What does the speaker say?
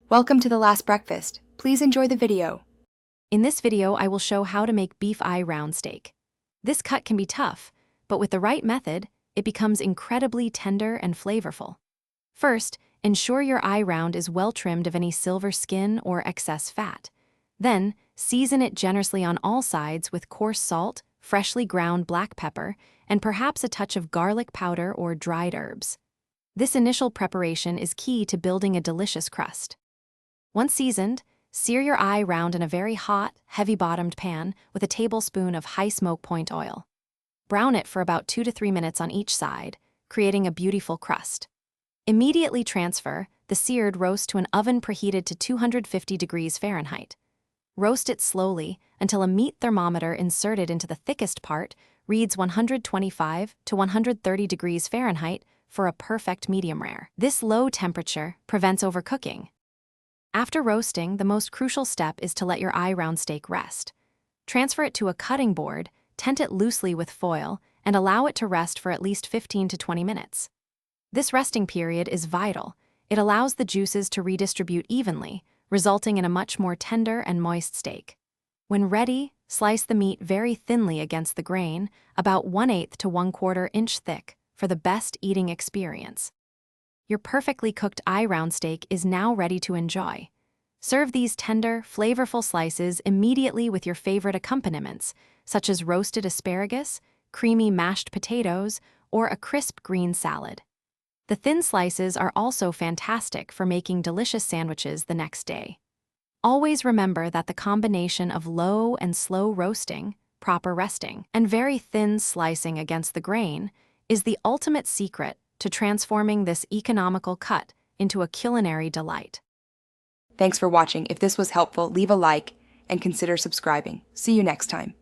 Welcome to the last breakfast. Please enjoy the video. In this video, I will show how to make beef eye round steak. This cut can be tough, but with the right method, it becomes incredibly tender and flavorful. First, ensure your eye round is well trimmed of any silver skin or excess fat. Then, season it generously on all sides with coarse salt, freshly ground black pepper, and perhaps a touch of garlic powder or dried herbs. This initial preparation is key to building a delicious crust. Once seasoned, sear your eye round in a very hot, heavy-bottomed pan with a tablespoon of high smoke point oil. Brown it for about 2 to 3 minutes on each side, creating a beautiful crust. Immediately transfer the seared roast to an oven preheated to 250 degrees Fahrenheit. Roast it slowly until a meat thermometer inserted into the thickest part reads 125 to 130 degrees Fahrenheit for a perfect medium rare. This low temperature prevents overcooking. After roasting, the most crucial step is to let your eye round steak rest. Transfer it to a cutting board, tent it loosely with foil, and allow it to rest for at least 15 to 20 minutes. This resting period is vital. It allows the juices to redistribute evenly, resulting in a much more tender and moist steak. When ready, slice the meat very thinly against the grain, about 1/8 to 1/4 inch thick, for the best eating experience. Your perfectly cooked eye round steak is now ready to enjoy. Serve these tender, flavorful slices immediately with your favorite accompaniments, such as roasted asparagus, creamy mashed potatoes, or a crisp green salad. The thin slices are also fantastic for making delicious sandwiches the next day. Always remember that the combination of low and slow roasting, proper resting, and very thin slicing against the grain is the ultimate secret to transforming this economical cut into a culinary delight. Thanks for watching. If this was helpful, leave a like and consider subscribing. See you next time.